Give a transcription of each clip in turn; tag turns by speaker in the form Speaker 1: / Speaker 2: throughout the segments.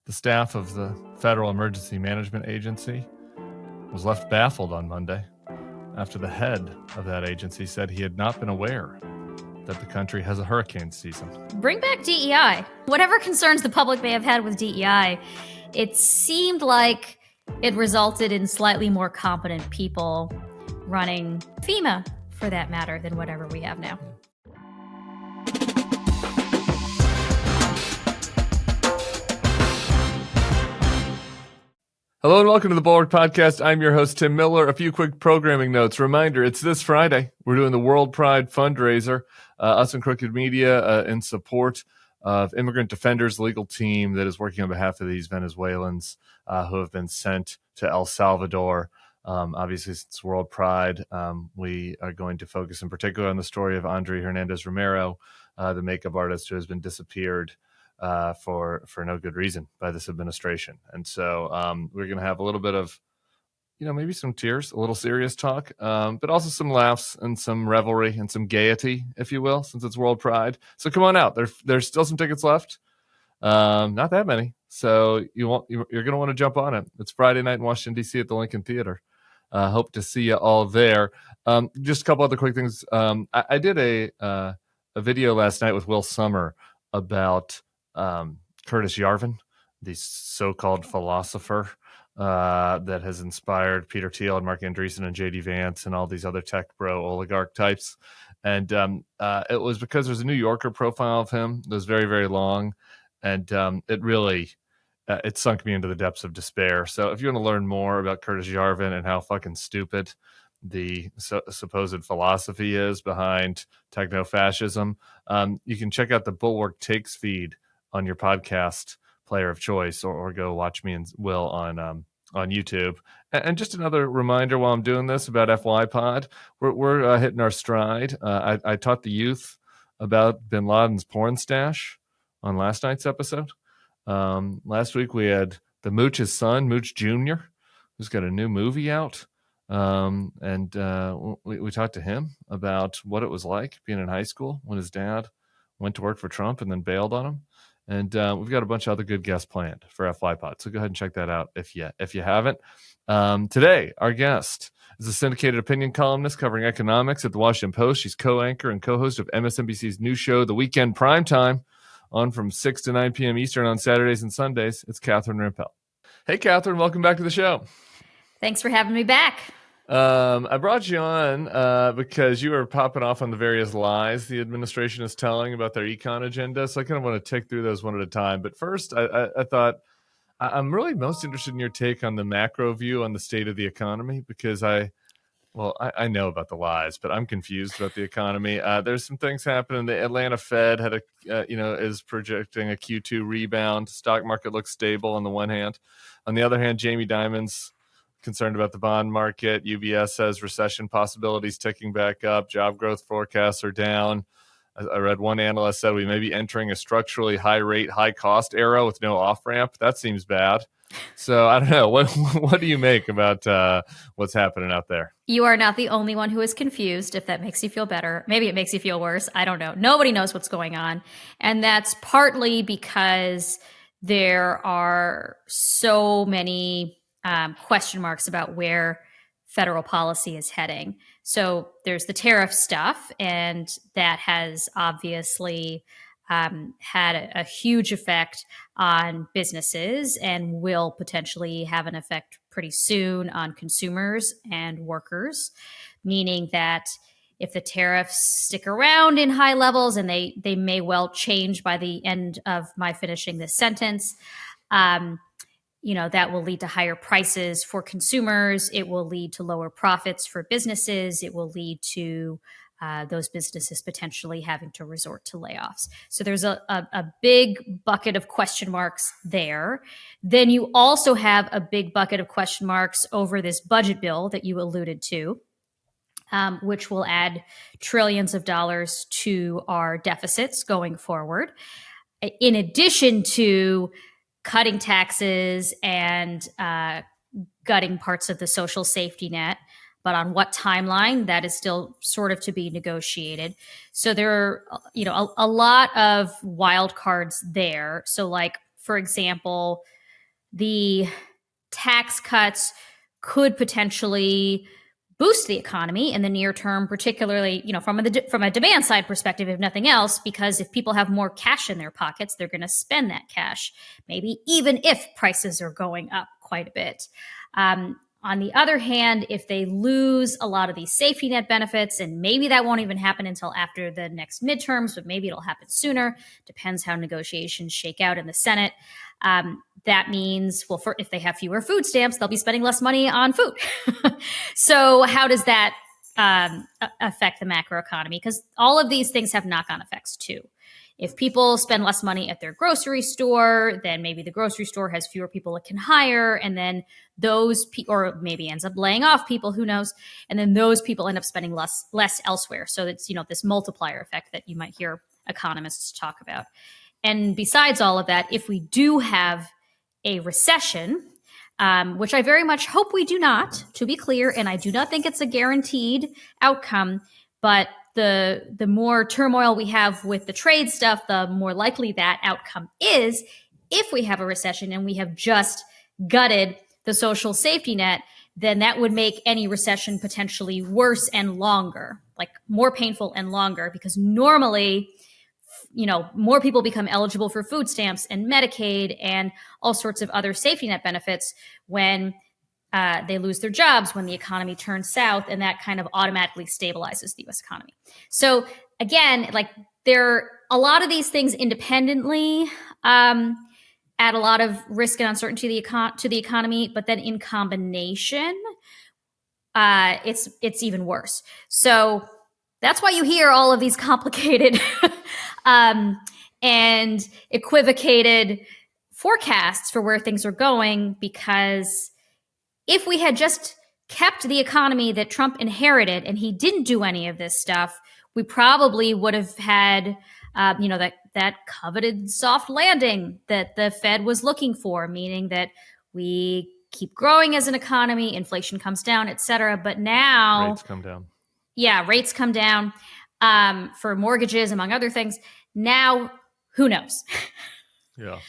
Speaker 1: The staff of the Federal Emergency Management Agency was left baffled on Monday after the head of that agency said he had not been aware that the country has a hurricane season.
Speaker 2: Bring back DEI. Whatever concerns the public may have had with DEI, it seemed like it resulted in slightly more competent people running FEMA, for that matter, than whatever we have now.
Speaker 1: Hello and welcome to the Bulwark Podcast. I'm your host, Tim Miller. A few quick programming notes. Reminder, it's this Friday. We're doing the World Pride fundraiser, us and Crooked Media, in support of Immigrant Defenders legal team that is working on behalf of these Venezuelans who have been sent to El Salvador. Obviously, since World Pride, we are going to focus in particular on the story of Andre Hernandez Romero, the makeup artist who has been disappeared for no good reason by this administration. And so we're going to have a little bit of, maybe some tears, a little serious talk, but also some laughs and some revelry and some gaiety, if you will, since it's World Pride. So come on out. There's still some tickets left. Not that many. So you're going to want to jump on it. It's Friday night in Washington, D.C. at the Lincoln Theater. Hope to see you all there. Just a couple other quick things. I did a video last night with Will Sommer about Curtis Yarvin, the so-called philosopher that has inspired Peter Thiel and Mark Andreessen and J.D. Vance and all these other tech bro oligarch types. And it was because there's a New Yorker profile of him that was very, very long. And it really, it sunk me into the depths of despair. So if you want to learn more about Curtis Yarvin and how fucking stupid the supposed philosophy is behind techno-fascism, you can check out the Bulwark Takes feed on your podcast player of choice, or go watch me and Will on YouTube. And just another reminder while I'm doing this about FY Pod, we're hitting our stride. I taught the youth about Bin Laden's porn stash on last night's episode. Last week we had the Mooch's son, Mooch Jr., who's got a new movie out. And we talked to him about what it was like being in high school when his dad went to work for Trump and then bailed on him. And we've got a bunch of other good guests planned for FY Pod. So go ahead and check that out if you haven't. Today, our guest is a syndicated opinion columnist covering economics at the Washington Post. She's co-anchor and co-host of MSNBC's new show, The Weekend Primetime, on from 6 to 9 p.m. Eastern on Saturdays and Sundays. It's Catherine Rampell. Hey, Catherine, welcome back to the show.
Speaker 2: Thanks for having me back.
Speaker 1: I brought you on because you were popping off on the various lies the administration is telling about their econ agenda. So I kind of want to tick through those one at a time. But first, I thought I'm really most interested in your take on the macro view on the state of the economy, because I know about the lies, but I'm confused about the economy. There's some things happening. The Atlanta Fed had is projecting a Q2 rebound. Stock market looks stable on the one hand. On the other hand, Jamie Dimon's concerned about the bond market. UBS says recession possibilities ticking back up. Job growth forecasts are down. I read one analyst said we may be entering a structurally high rate, high cost era with no off ramp. That seems bad. So I don't know. What do you make about what's happening out there?
Speaker 2: You are not the only one who is confused, if that makes you feel better. Maybe it makes you feel worse. I don't know. Nobody knows what's going on. And that's partly because there are so many question marks about where federal policy is heading. So there's the tariff stuff, and that has obviously had a huge effect on businesses and will potentially have an effect pretty soon on consumers and workers, meaning that if the tariffs stick around in high levels, and they may well change by the end of my finishing this sentence, that will lead to higher prices for consumers. It will lead to lower profits for businesses. It will lead to those businesses potentially having to resort to layoffs. So there's a big bucket of question marks there. Then you also have a big bucket of question marks over this budget bill that you alluded to, which will add trillions of dollars to our deficits going forward, in addition to cutting taxes and gutting parts of the social safety net. But on what timeline, that is still sort of to be negotiated. So there are, a lot of wild cards there. So like, for example, the tax cuts could potentially boost the economy in the near term, particularly, from a demand side perspective, if nothing else, because if people have more cash in their pockets, they're going to spend that cash, maybe even if prices are going up quite a bit. On the other hand, if they lose a lot of these safety net benefits, and maybe that won't even happen until after the next midterms, but maybe it'll happen sooner, depends how negotiations shake out in the Senate. That means, if they have fewer food stamps, they'll be spending less money on food. So how does that affect the macroeconomy? Because all of these things have knock-on effects too. If people spend less money at their grocery store, then maybe the grocery store has fewer people it can hire, and then those people, or maybe ends up laying off people, who knows? And then those people end up spending less elsewhere. So it's, this multiplier effect that you might hear economists talk about. And besides all of that, if we do have a recession, which I very much hope we do not, to be clear, and I do not think it's a guaranteed outcome, but the more turmoil we have with the trade stuff, the more likely that outcome is. If we have a recession and we have just gutted the social safety net, then that would make any recession potentially worse and longer, like more painful and longer, because normally, more people become eligible for food stamps and Medicaid and all sorts of other safety net benefits when they lose their jobs, when the economy turns south, and that kind of automatically stabilizes the U.S. economy. So again, there are a lot of these things independently add a lot of risk and uncertainty to the economy, but then in combination, it's even worse. So that's why you hear all of these complicated and equivocated forecasts for where things are going, because if we had just kept the economy that Trump inherited and he didn't do any of this stuff, we probably would have had, that coveted soft landing that the Fed was looking for, meaning that we keep growing as an economy, inflation comes down, et cetera. But now
Speaker 1: rates come down.
Speaker 2: Yeah, rates come down for mortgages, among other things. Now, who knows?
Speaker 1: Yeah.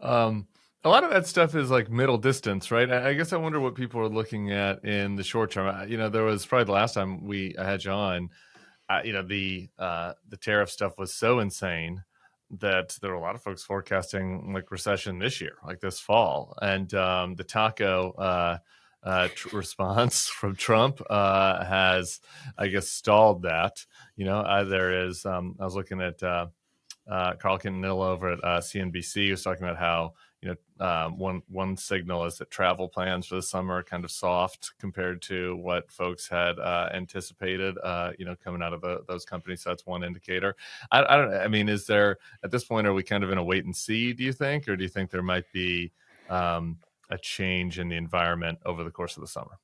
Speaker 1: A lot of that stuff is like middle distance, right? I guess I wonder what people are looking at in the short term. There was probably the last time I had you on, the tariff stuff was so insane that there were a lot of folks forecasting like recession this year, like this fall. And the taco response from Trump has, I guess, stalled that. There is, I was looking at Carl Quintanilla over at CNBC, who's talking about how, one signal is that travel plans for the summer are kind of soft compared to what folks had anticipated, coming out of those companies. So that's one indicator. I don't know. I mean, is there, at this point, are we kind of in a wait and see, do you think? Or do you think there might be a change in the environment over the course of the summer?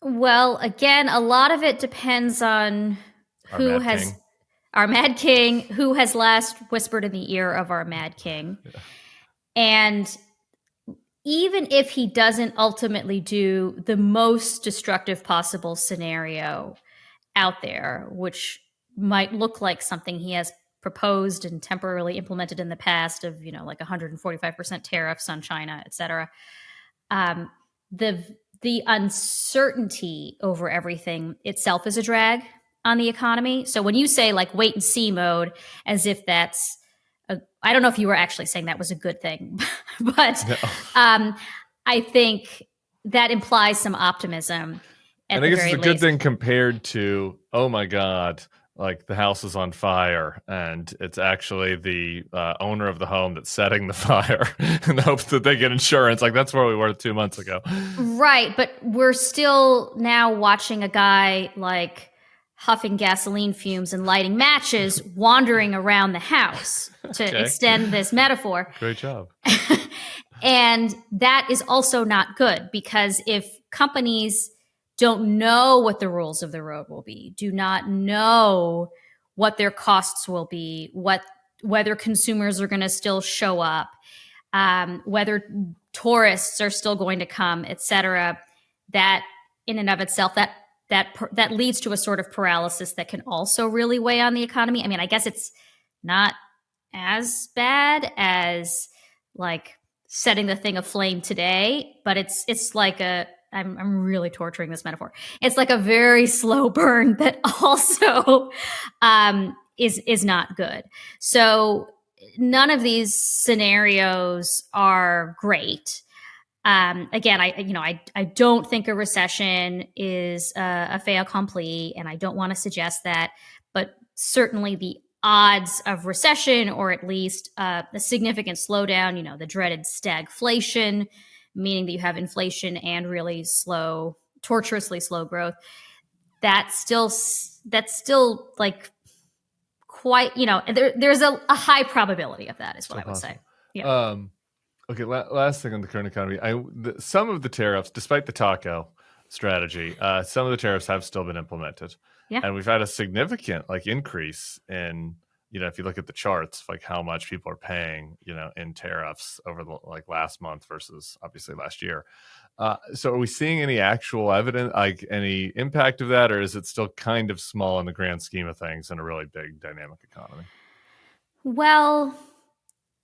Speaker 2: Well, again, a lot of it depends on our Mad King, who has last whispered in the ear of our Mad King. Yeah. And even if he doesn't ultimately do the most destructive possible scenario out there, which might look like something he has proposed and temporarily implemented in the past of, like 145% tariffs on China, et cetera, the uncertainty over everything itself is a drag on the economy. So when you say like wait and see mode, as if that's I don't know if you were actually saying that was a good thing, but no. I think that implies some optimism.
Speaker 1: And I guess it's a good thing compared to, oh my God, like the house is on fire and it's actually the owner of the home that's setting the fire in the hopes that they get insurance. Like that's where we were 2 months ago.
Speaker 2: Right. But we're still now watching a guy like huffing gasoline fumes and lighting matches, wandering around the house, to extend this metaphor.
Speaker 1: Great job.
Speaker 2: And that is also not good, because if companies don't know what the rules of the road will be, do not know what their costs will be, whether consumers are going to still show up, whether tourists are still going to come, et cetera, that in and of itself, that leads to a sort of paralysis that can also really weigh on the economy. I mean, I guess it's not as bad as like setting the thing aflame today, but it's like I'm really torturing this metaphor. It's like a very slow burn that also is not good. So none of these scenarios are great. Again, I don't think a recession is a fait accompli, and I don't want to suggest that, but certainly the odds of recession, or at least a significant slowdown, the dreaded stagflation, meaning that you have inflation and really slow, tortuously slow growth, that's still like quite, there's a high probability of that is what I would say. Yeah.
Speaker 1: Okay, last thing on the current economy. Some of the tariffs, despite the taco strategy, some of the tariffs have still been implemented.
Speaker 2: Yeah.
Speaker 1: And we've had a significant increase in, if you look at the charts, like how much people are paying, in tariffs over the last month versus obviously last year. So are we seeing any actual evidence, like any impact of that, or is it still kind of small in the grand scheme of things in a really big dynamic economy?
Speaker 2: Well,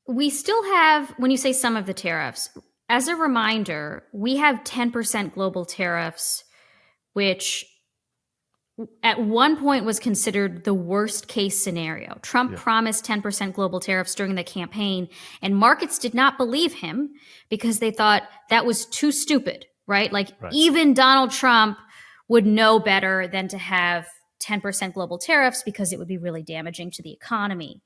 Speaker 2: we still have, when you say some of the tariffs, as a reminder, we have 10% global tariffs, which at one point was considered the worst case scenario. Trump promised 10% global tariffs during the campaign, and markets did not believe him because they thought that was too stupid, right? Even Donald Trump would know better than to have 10% global tariffs because it would be really damaging to the economy.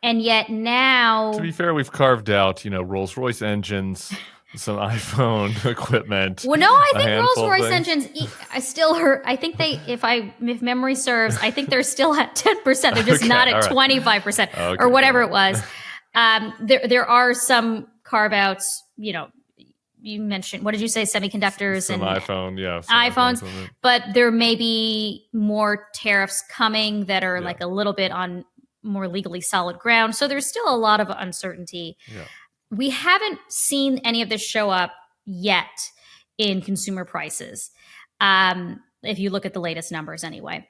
Speaker 2: And yet now,
Speaker 1: to be fair, we've carved out, Rolls-Royce engines, some iPhone equipment.
Speaker 2: Well, no, I think Rolls-Royce engines, I think if memory serves, I think they're still at 10%. They're just not at 25% or whatever it was. There are some carve-outs, you mentioned, what did you say? Semiconductors
Speaker 1: some
Speaker 2: and
Speaker 1: iPhones,
Speaker 2: but there may be more tariffs coming that are a little bit on more legally solid ground. So there's still a lot of uncertainty.
Speaker 1: Yeah.
Speaker 2: We haven't seen any of this show up yet in consumer prices, if you look at the latest numbers anyway.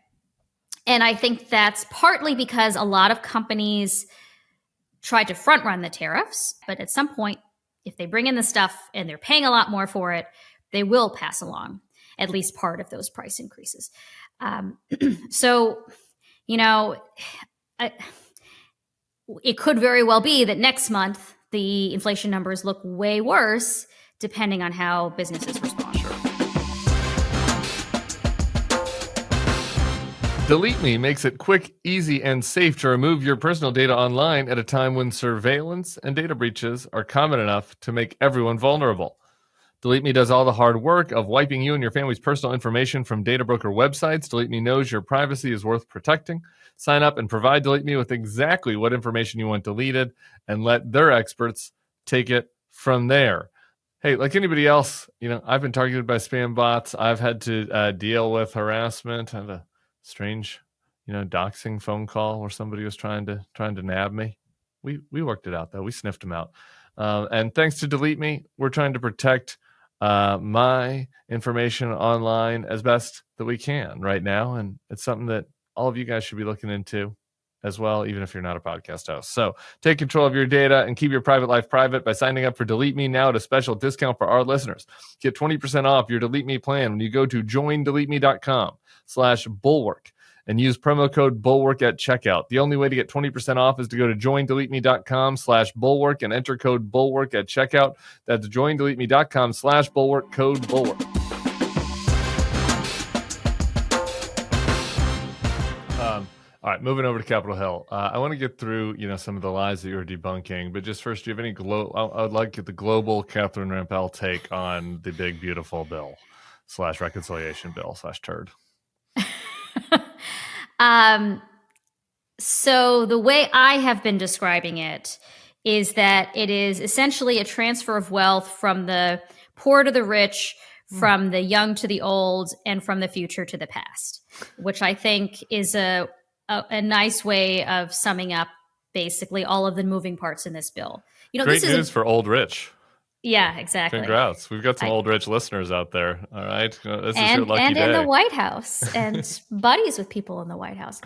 Speaker 2: And I think that's partly because a lot of companies tried to front run the tariffs, but at some point, if they bring in the stuff and they're paying a lot more for it, they will pass along at least part of those price increases. So, it could very well be that next month the inflation numbers look way worse, depending on how businesses respond.
Speaker 1: DeleteMe makes it quick, easy, and safe to remove your personal data online at a time when surveillance and data breaches are common enough to make everyone vulnerable. DeleteMe does all the hard work of wiping you and your family's personal information from data broker websites. DeleteMe knows your privacy is worth protecting. Sign up and provide DeleteMe with exactly what information you want deleted and let their experts take it from there. Hey, like anybody else, I've been targeted by spam bots. I've had to deal with harassment. I have a strange, doxing phone call where somebody was trying to nab me. We worked it out though. We sniffed them out. And thanks to DeleteMe, we're trying to protect my information online as best that we can right now. And it's something that all of you guys should be looking into as well, even if you're not a podcast host. So take control of your data and keep your private life private by signing up for DeleteMe now at a special discount for our listeners. Get 20% off your DeleteMe plan when you go to joindeleteme.com/bulwark and use promo code Bulwark at checkout. The only way to get 20% off is to go to joindeleteme.com/bulwark and enter code Bulwark at checkout. That's joindeleteme.com/bulwark, code Bulwark. All right, moving over to Capitol Hill. I want to get through, some of the lies that you're debunking, but just first, do you have any I would like the global Catherine Rampell take on the big, beautiful bill / reconciliation bill / turd.
Speaker 2: So the way I have been describing it is that it is essentially a transfer of wealth from the poor to the rich, from the young to the old, and from the future to the past, which I think is a nice way of summing up basically all of the moving parts in this bill.
Speaker 1: Great this news for old rich.
Speaker 2: Yeah, exactly.
Speaker 1: Congrats. We've got some old rich listeners out there. All right. This is your lucky day.
Speaker 2: And in the White House and buddies with people in the White House.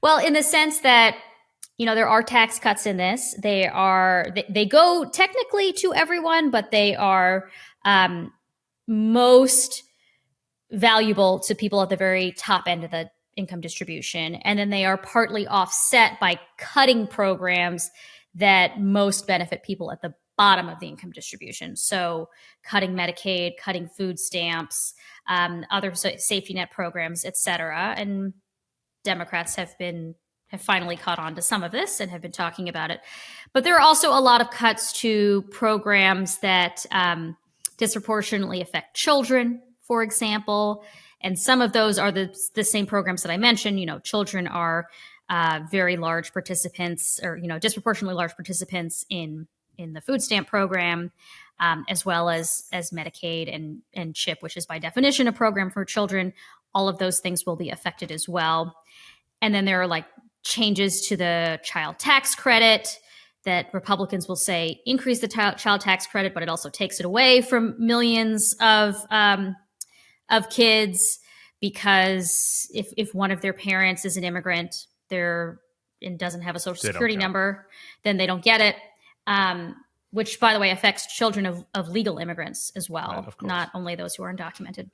Speaker 2: Well, in the sense that there are tax cuts in this. They go technically to everyone, but they are most valuable to people at the very top end of the income distribution. And then they are partly offset by cutting programs that most benefit people at the bottom of the income distribution. So cutting Medicaid, cutting food stamps, other safety net programs, et cetera. And Democrats have finally caught on to some of this and have been talking about it. But there are also a lot of cuts to programs that disproportionately affect children, for example. And some of those are the same programs that I mentioned. Children are very large participants, or disproportionately large participants in the food stamp program, as well as Medicaid and CHIP, which is by definition a program for children. All of those things will be affected as well. And then there are changes to the child tax credit that Republicans will say increase the child tax credit, but it also takes it away from millions of kids, because if one of their parents is an immigrant, and doesn't have a social security number, then they don't get it. Which, by the way, affects children of legal immigrants as well, right, not only those who are undocumented.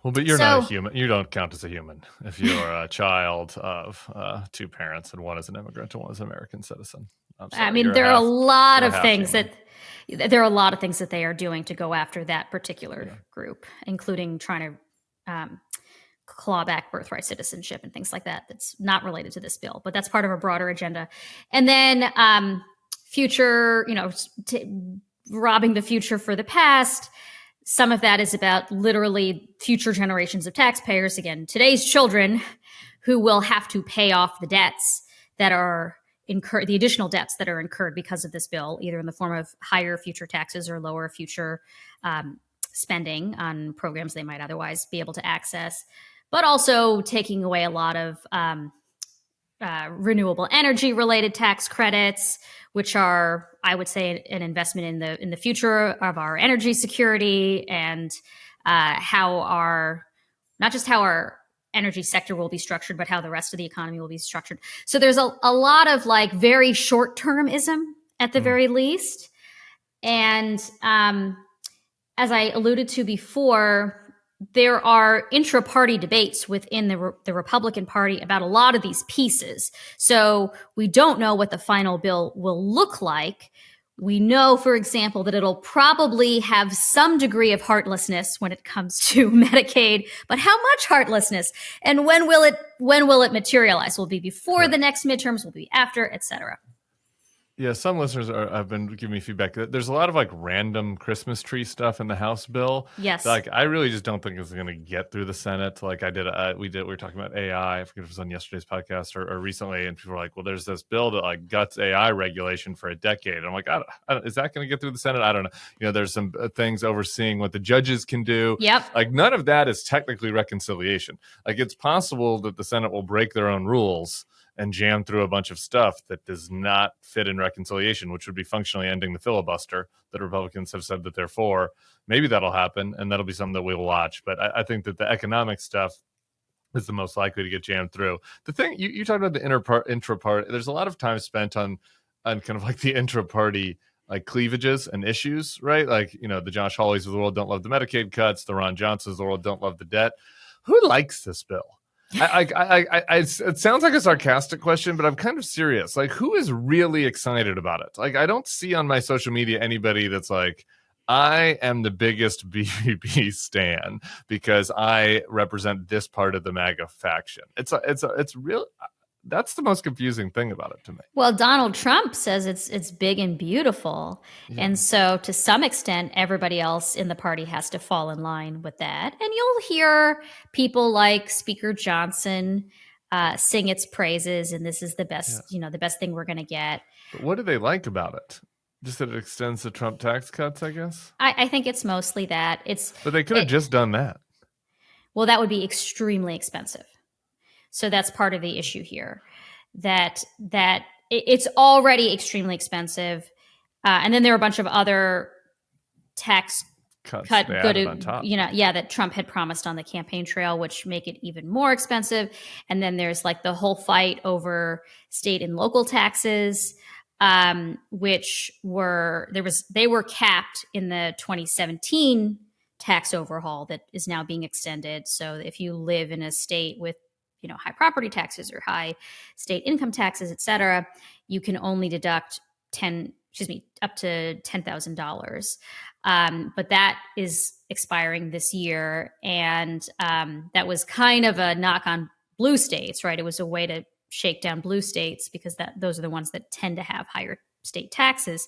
Speaker 1: Well, but you're not a human. You don't count as a human if you're a child of two parents and one is an immigrant and one is an American citizen.
Speaker 2: There are a lot of things that they are doing to go after that particular group, including trying to claw back birthright citizenship and things like that. That's not related to this bill, but that's part of a broader agenda. And then future, robbing the future for the past. Some of that is about literally future generations of taxpayers, again, today's children, who will have to pay off the debts that are incurred, the additional debts that are incurred because of this bill, either in the form of higher future taxes or lower future spending on programs they might otherwise be able to access, but also taking away a lot of renewable energy related tax credits, which are, I would say, an investment in the future of our energy security and not just how our energy sector will be structured, but how the rest of the economy will be structured. So there's a lot of very short-termism at the very least. And as I alluded to before, there are intra-party debates within the Republican Party about a lot of these pieces. So we don't know what the final bill will look like. We know, for example, that it'll probably have some degree of heartlessness when it comes to Medicaid, but how much heartlessness? And when will it materialize? Will it be before the next midterms? Will it be after, et cetera?
Speaker 1: Yeah, some listeners have been giving me feedback that there's a lot of random Christmas tree stuff in the House bill.
Speaker 2: Yes.
Speaker 1: I really just don't think it's going to get through the Senate. We were talking about AI. I forget if it was on yesterday's podcast or recently, and people were like, well, there's this bill that guts AI regulation for a decade. And I'm like, I don't, is that going to get through the Senate? I don't know. There's some things overseeing what the judges can do.
Speaker 2: Yep.
Speaker 1: None of that is technically reconciliation. It's possible that the Senate will break their own rules and jam through a bunch of stuff that does not fit in reconciliation, which would be functionally ending the filibuster that Republicans have said that they're for. Maybe that'll happen, and that'll be something that we'll watch. But I think that the economic stuff is the most likely to get jammed through. The thing, you talked about the intra-party. There's a lot of time spent on kind of the intra-party cleavages and issues, right? The Josh Hawleys of the world don't love the Medicaid cuts. The Ron Johnsons of the world don't love the debt. Who likes this bill? It sounds like a sarcastic question, but I'm kind of serious. Who is really excited about it? I don't see on my social media anybody that's I am the biggest BBB stan because I represent this part of the MAGA faction. It's real. That's the most confusing thing about it to me.
Speaker 2: Well, Donald Trump says it's big and beautiful. Yeah. And so to some extent, everybody else in the party has to fall in line with that. And you'll hear people like Speaker Johnson sing its praises. And this is the best, the best thing we're going to get.
Speaker 1: But what do they like about it? Just that it extends the Trump tax cuts, I guess?
Speaker 2: I think it's mostly that.
Speaker 1: But they could have just done that.
Speaker 2: Well, that would be extremely expensive. So that's part of the issue here, that it's already extremely expensive. And then there are a bunch of other tax
Speaker 1: cuts
Speaker 2: cut
Speaker 1: they
Speaker 2: go
Speaker 1: added
Speaker 2: to,
Speaker 1: on top.
Speaker 2: that Trump had promised on the campaign trail, which make it even more expensive. And then there's like the whole fight over state and local taxes, which they were capped in the 2017 tax overhaul that is now being extended. So if you live in a state with high property taxes or high state income taxes, et cetera, you can only deduct up to $10,000. But that is expiring this year. And that was kind of a knock on blue states, right? It was a way to shake down blue states because those are the ones that tend to have higher state taxes.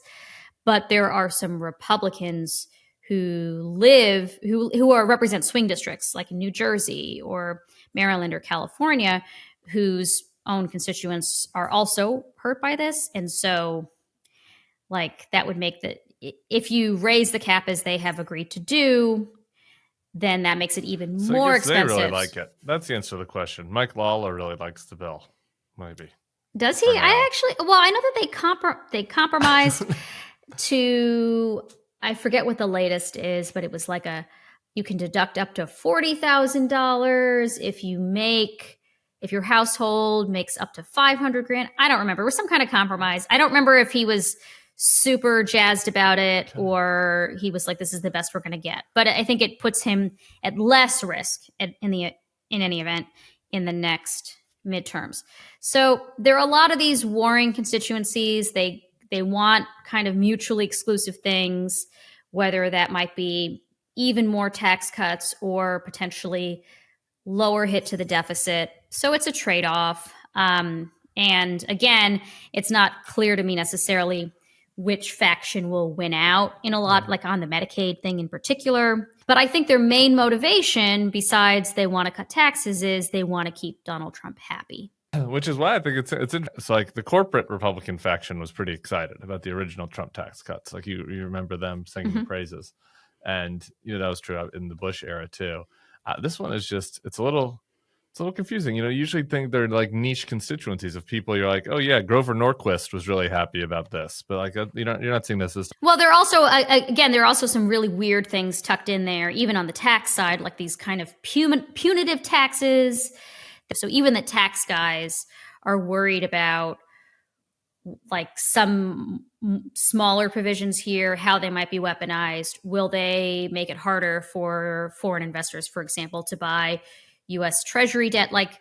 Speaker 2: But there are some Republicans who represent swing districts like in New Jersey or Maryland or California, whose own constituents are also hurt by this. And so like that would make if you raise the cap as they have agreed to do, then that makes it even more expensive.
Speaker 1: They really like it. That's the answer to the question. Mike Lawler really likes the bill. Maybe.
Speaker 2: Does he? I know that they compromised to, I forget what the latest is, but it was like you can deduct up to $40,000 if your household makes up to $500,000. I don't remember. It was some kind of compromise. I don't remember if he was super jazzed about it or he was like, this is the best we're going to get. But I think it puts him at less risk in any event in the next midterms. So there are a lot of these warring constituencies. They want kind of mutually exclusive things, whether that might be even more tax cuts or potentially lower hit to the deficit. So it's a trade-off. And again, it's not clear to me necessarily which faction will win out in a lot, like on the Medicaid thing in particular. But I think their main motivation, besides they want to cut taxes, is they want to keep Donald Trump happy.
Speaker 1: Which is why I think it's like the corporate Republican faction was pretty excited about the original Trump tax cuts. Like you remember them singing the praises. And that was true in the Bush era too. This one is it's a little confusing. You usually think they're like niche constituencies of people. You're like, oh yeah, Grover Norquist was really happy about this, but like you're not seeing this as
Speaker 2: well. There are also some really weird things tucked in there, even on the tax side, like these kind of punitive taxes. So even the tax guys are worried about like some smaller provisions here, how they might be weaponized. Will they make it harder for foreign investors, for example, to buy U.S. Treasury debt? Like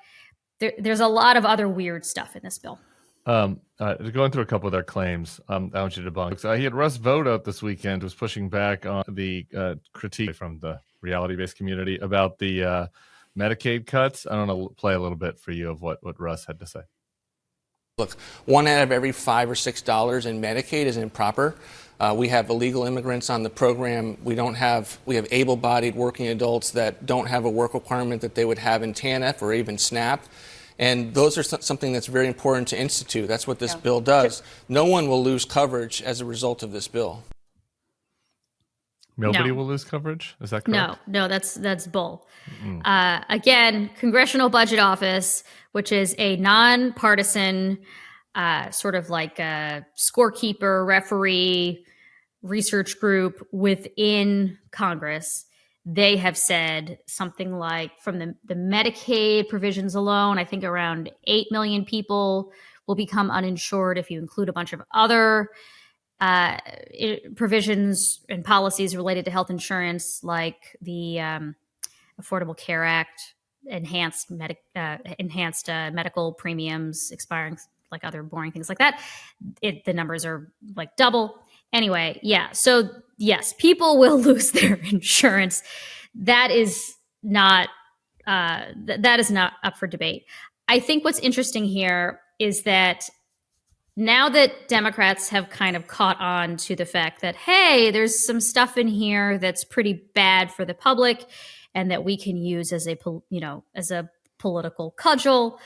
Speaker 2: there's a lot of other weird stuff in this bill.
Speaker 1: Going through a couple of their claims, I want you to debunk. He had Russ Voda this weekend was pushing back on the critique from the reality-based community about the Medicaid cuts. I want to play a little bit for you of what Russ had to say.
Speaker 3: Look, 1 out of every $5 or $6 in Medicaid is improper. We have illegal immigrants on the program. We have able-bodied working adults that don't have a work requirement that they would have in TANF or even SNAP. And those are something that's very important to institute. That's what this bill does. No one will lose coverage as a result of this bill.
Speaker 1: Nobody will lose coverage? Is that correct?
Speaker 2: No, that's bull. Again, Congressional Budget Office, which is a nonpartisan sort of like a scorekeeper, referee, research group within Congress. They have said something like from the Medicaid provisions alone, I think around 8 million people will become uninsured if you include a bunch of other provisions and policies related to health insurance, like the Affordable Care Act, enhanced medical premiums expiring, like other boring things like that. The numbers are like double. Anyway, yeah. So yes, people will lose their insurance. That is not up for debate. I think what's interesting here is that now that Democrats have kind of caught on to the fact that, hey, there's some stuff in here that's pretty bad for the public and that we can use as a political cudgel,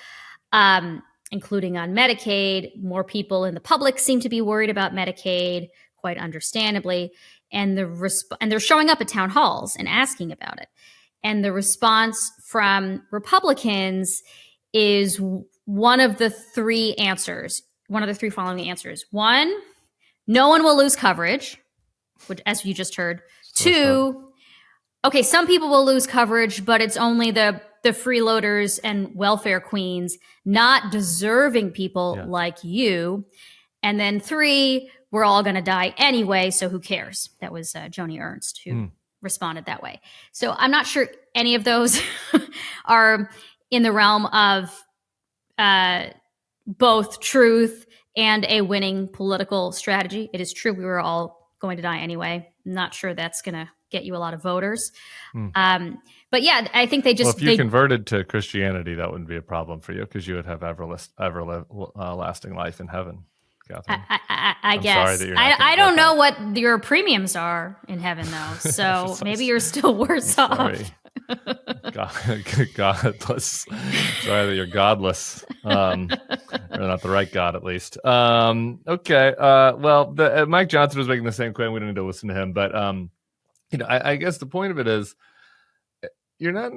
Speaker 2: including on Medicaid. More people in the public seem to be worried about Medicaid, quite understandably. And they're showing up at town halls and asking about it. And the response from Republicans is one of the three following answers. One, no one will lose coverage, which, as you just heard, Two, okay, some people will lose coverage, but it's only the freeloaders and welfare queens, not deserving people like you. And then three, we're all going to die anyway, so who cares? That was Joni Ernst who responded that way. So I'm not sure any of those are in the realm of both truth and a winning political strategy. It is true we were all going to die anyway. I'm not sure that's going to get you a lot of voters. But yeah, I think they just...
Speaker 1: Well, if you converted to Christianity, that wouldn't be a problem for you because you would have everlasting life in heaven. Catherine.
Speaker 2: I guess. I don't know what your premiums are in heaven, though. So maybe you're still worse off.
Speaker 1: Godless. Sorry that you're godless. Or not the right God, at least. Okay. Well, Mike Johnson was making the same claim. We don't need to listen to him. But, I guess the point of it is you're not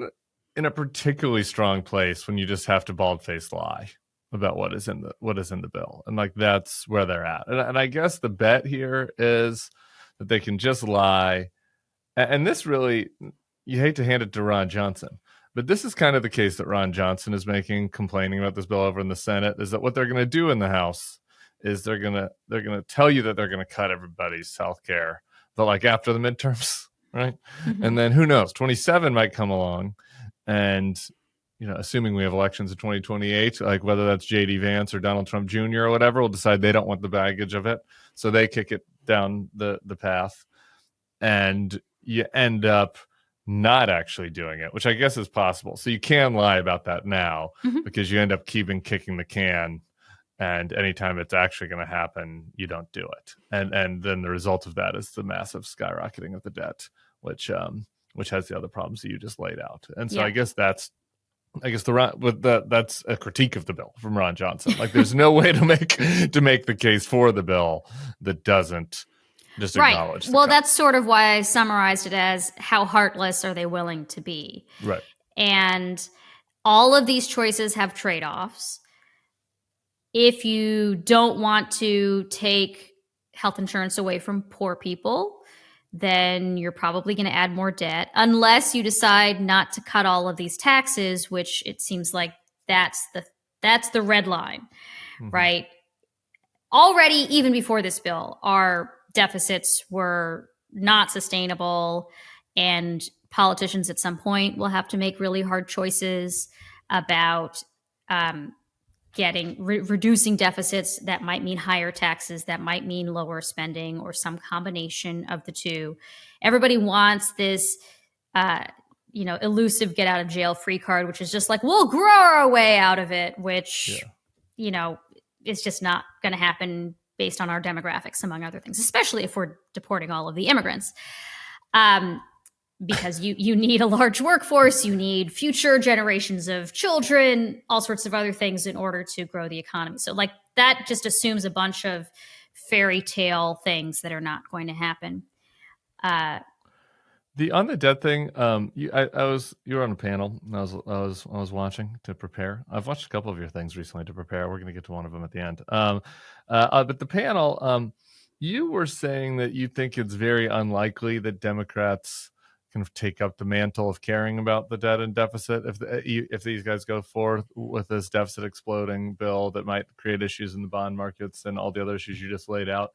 Speaker 1: in a particularly strong place when you just have to bald-faced lie about what is in the bill, and like that's where they're at. And I guess the bet here is that they can just lie. And this really, you hate to hand it to Ron Johnson, but this is kind of the case that Ron Johnson is making, complaining about this bill over in the Senate, is that what they're going to do in the House is they're going to tell you that they're going to cut everybody's health care, but like after the midterms, right? And then who knows, 27 might come along, and assuming we have elections in 2028, like whether that's J.D. Vance or Donald Trump Jr. or whatever, will decide they don't want the baggage of it. So they kick it down the path, and you end up not actually doing it, which I guess is possible. So you can lie about that now because you end up kicking the can. And anytime it's actually going to happen, you don't do it. And then the result of that is the massive skyrocketing of the debt, which has the other problems that you just laid out. And so I guess that's a critique of the bill from Ron Johnson. Like, there's no way to make the case for the bill that doesn't just acknowledge.
Speaker 2: Well, that's sort of why I summarized it as how heartless are they willing to be?
Speaker 1: Right.
Speaker 2: And all of these choices have trade-offs. If you don't want to take health insurance away from poor people, then you're probably going to add more debt, unless you decide not to cut all of these taxes, which it seems like that's the red line, right? Already, even before this bill, our deficits were not sustainable, and politicians at some point will have to make really hard choices about reducing deficits. That might mean higher taxes, that might mean lower spending, or some combination of the two. Everybody wants this elusive get out of jail free card, which is just like, we'll grow our way out of it, which is just not going to happen based on our demographics, among other things, especially if we're deporting all of the immigrants. Because you need a large workforce, you need future generations of children, all sorts of other things in order to grow the economy. So like that just assumes a bunch of fairy tale things that are not going to happen.
Speaker 1: On the debt thing, you were on a panel, and I was watching to prepare. I've watched a couple of your things recently to prepare. We're going to get to one of them at the end. But the panel, you were saying that you think it's very unlikely that Democrats kind of take up the mantle of caring about the debt and deficit if these guys go forth with this deficit exploding bill that might create issues in the bond markets and all the other issues you just laid out.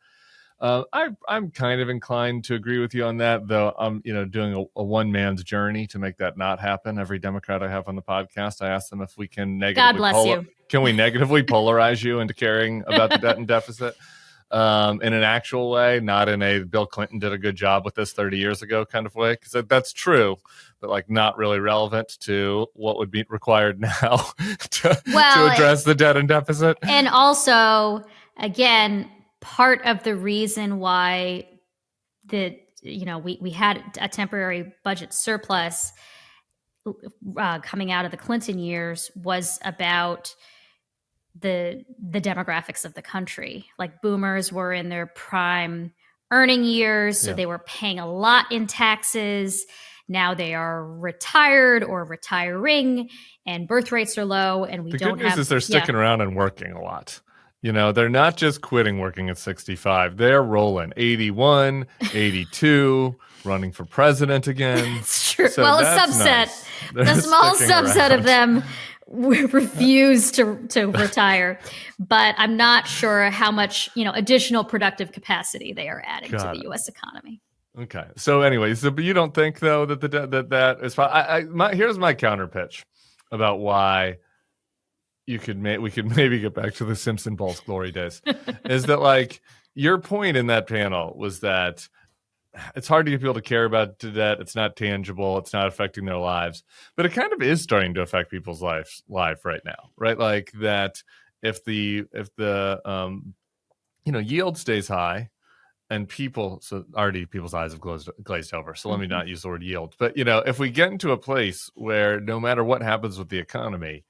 Speaker 1: I'm kind of inclined to agree with you on that, though. I'm doing a one man's journey to make that not happen. Every Democrat I have on the podcast, I ask them if we can
Speaker 2: God bless you.
Speaker 1: Can we negatively polarize you into caring about the debt and deficit? In an actual way, not in a Bill Clinton did a good job with this 30 years ago kind of way, because that's true, but like not really relevant to what would be required now to address the debt and deficit.
Speaker 2: And also, again, part of the reason why we had a temporary budget surplus coming out of the Clinton years was about the demographics of the country. Like boomers were in their prime earning years, so they were paying a lot in taxes. Now they are retired or retiring, and birth rates are low, and
Speaker 1: the good news is they're sticking around and working a lot. You know, they're not just quitting working at 65. They're rolling 81, 82, running for president again.
Speaker 2: It's true.
Speaker 1: So
Speaker 2: well, a
Speaker 1: that's
Speaker 2: subset,
Speaker 1: nice.
Speaker 2: a small
Speaker 1: Sticking
Speaker 2: subset
Speaker 1: around.
Speaker 2: of them refuse to retire. But I'm not sure how much, additional productive capacity they are adding to the U.S. economy.
Speaker 1: Okay. So anyway, but you don't think though that that is here's my counter pitch about why we could maybe get back to the Simpson Bowls glory days. Is that like your point in that panel was that it's hard to get people to care about debt. It's not tangible. It's not affecting their lives, but it kind of is starting to affect people's life right now, right? Like that if the yield stays high. And people's eyes have glazed over. So let me not use the word yield. But, if we get into a place where no matter what happens with the economy,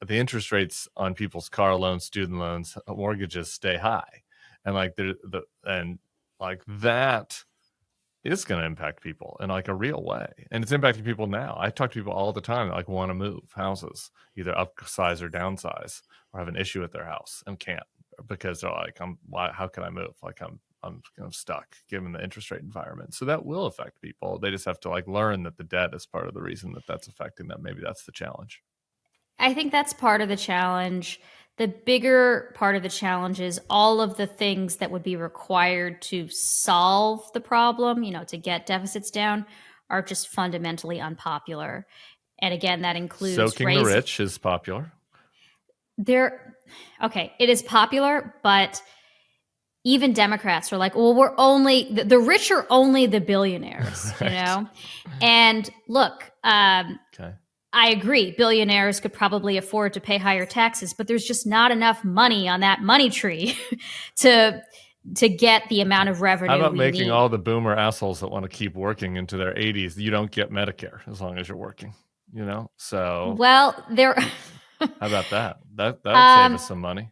Speaker 1: the interest rates on people's car loans, student loans, mortgages stay high. And that is going to impact people in like a real way. And it's impacting people now. I talk to people all the time that like want to move houses, either upsize or downsize, or have an issue with their house and can't because they're like, how can I move? Like I'm kind of stuck given the interest rate environment. So that will affect people. They just have to like learn that the debt is part of the reason that that's affecting them. Maybe that's the challenge.
Speaker 2: I think that's part of the challenge. The bigger part of the challenge is all of the things that would be required to solve the problem, to get deficits down, are just fundamentally unpopular. And again, that includes
Speaker 1: soaking the rich is popular.
Speaker 2: It is popular, but even Democrats are like, well, we're only the rich are only the billionaires,
Speaker 1: right.
Speaker 2: And look,
Speaker 1: okay.
Speaker 2: I agree. Billionaires could probably afford to pay higher taxes, but there's just not enough money on that money tree to get the amount of revenue.
Speaker 1: How about
Speaker 2: we
Speaker 1: making
Speaker 2: need.
Speaker 1: all the boomer assholes that want to keep working into their 80s? You don't get Medicare as long as you're working. So
Speaker 2: well, there.
Speaker 1: How about that? That would save us some money.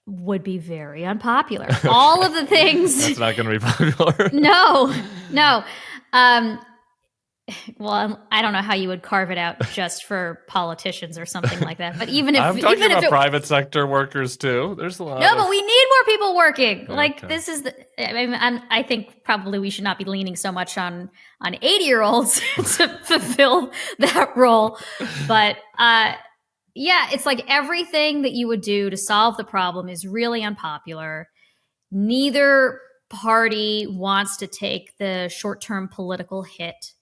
Speaker 2: Would be very unpopular. All of the things.
Speaker 1: That's not going to be popular.
Speaker 2: No. Well, I don't know how you would carve it out just for politicians or something like that. But even if
Speaker 1: I'm talking about private sector workers too. There's a lot.
Speaker 2: No, but we need more people working.
Speaker 1: Okay.
Speaker 2: Like this is I think probably we should not be leaning so much on 80-year-olds to fulfill that role. But yeah, it's like everything that you would do to solve the problem is really unpopular. Neither party wants to take the short-term political hit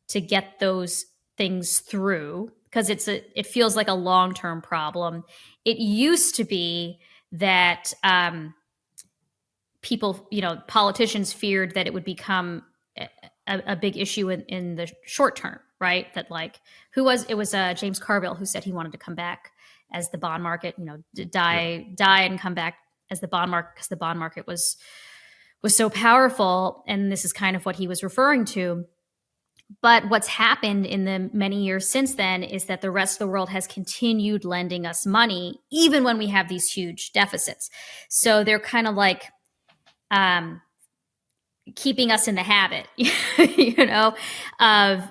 Speaker 2: to get those things through because it feels like a long-term problem. It used to be that people, politicians feared that it would become a big issue in the short term, right? That like, it was James Carville who said he wanted to come back as the bond market, die and come back as the bond market because the bond market was so powerful. And this is kind of what he was referring to. But what's happened in the many years since then is that the rest of the world has continued lending us money, even when we have these huge deficits. So they're kind of like keeping us in the habit, of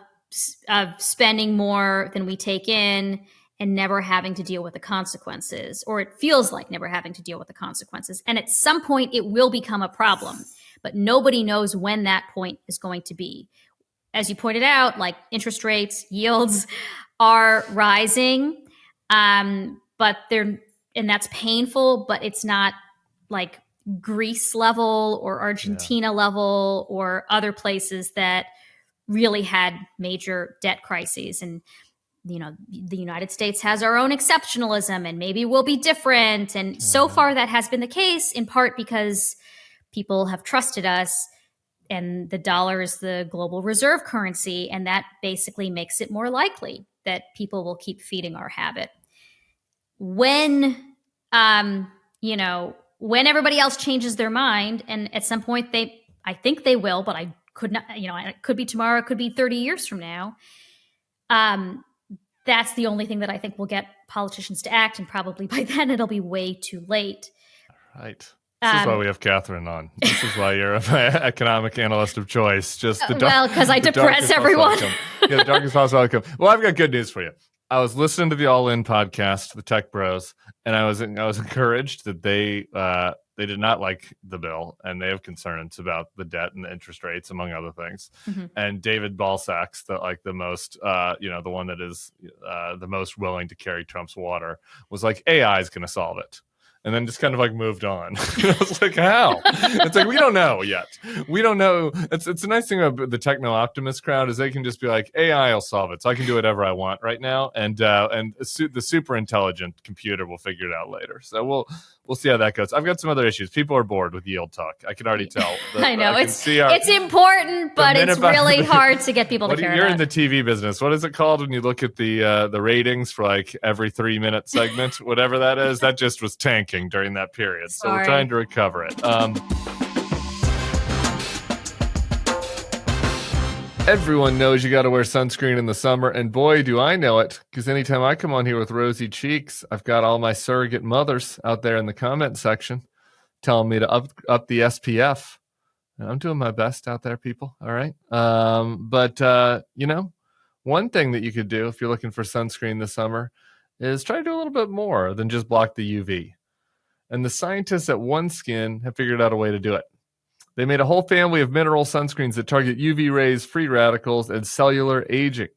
Speaker 2: spending more than we take in and never having to deal with the consequences, or it feels like never having to deal with the consequences. And at some point it will become a problem, but nobody knows when that point is going to be. As you pointed out, like interest rates, yields are rising, but that's painful, but it's not like Greece level or Argentina level or other places that really had major debt crises. And, the United States has our own exceptionalism and maybe we'll be different. And so far that has been the case, in part because people have trusted us. And the dollar is the global reserve currency, and that basically makes it more likely that people will keep feeding our habit. When, when everybody else changes their mind, and at some point I think they will, but I could not, it could be tomorrow, it could be 30 years from now. That's the only thing that I think will get politicians to act, and probably by then it'll be way too late.
Speaker 1: Right. This is why we have Catherine on. This is why you're my economic analyst of choice. Just because I
Speaker 2: depress everyone.
Speaker 1: The darkest possible outcome. Well, I've got good news for you. I was listening to the All In podcast, the Tech Bros, and I was encouraged that they did not like the bill, and they have concerns about the debt and the interest rates, among other things.
Speaker 2: Mm-hmm.
Speaker 1: And David Balsack's the most the one that is the most willing to carry Trump's water, was like, AI is going to solve it. And then just kind of like moved on. I was like, how? It's like, we don't know yet. We don't know. It's a nice thing about the techno optimist crowd is they can just be like, AI will solve it. So I can do whatever I want right now. And the super intelligent computer will figure it out later. So we'll see how that goes. I've got some other issues. People are bored with yield talk. I can already tell.
Speaker 2: I know it's important, but it's really hard to get people to care about.
Speaker 1: You're in the TV business. What is it called when you look at the ratings for like every 3-minute segment, whatever that is? That just was tanking during that period. So we're trying to recover it. Everyone knows you got to wear sunscreen in the summer, and boy, do I know it, because anytime I come on here with rosy cheeks, I've got all my surrogate mothers out there in the comment section telling me to up the SPF. And I'm doing my best out there, people. All right. But one thing that you could do if you're looking for sunscreen this summer is try to do a little bit more than just block the UV. And the scientists at OneSkin have figured out a way to do it. They made a whole family of mineral sunscreens that target UV rays, free radicals, and cellular aging.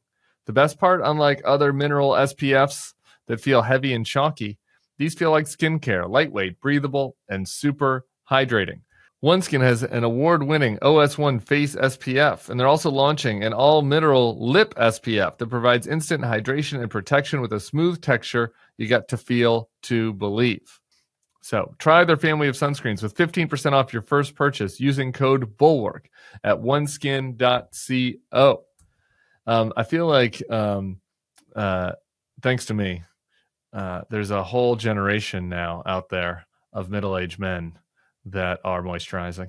Speaker 1: The best part, unlike other mineral SPFs that feel heavy and chalky, these feel like skincare, lightweight, breathable, and super hydrating. OneSkin has an award-winning OS1 Face SPF, and they're also launching an all-mineral lip SPF that provides instant hydration and protection with a smooth texture you got to feel to believe. So try their family of sunscreens with 15% off your first purchase using code Bulwark at oneskin.co. I feel like, thanks to me, there's a whole generation now out there of middle-aged men that are moisturizing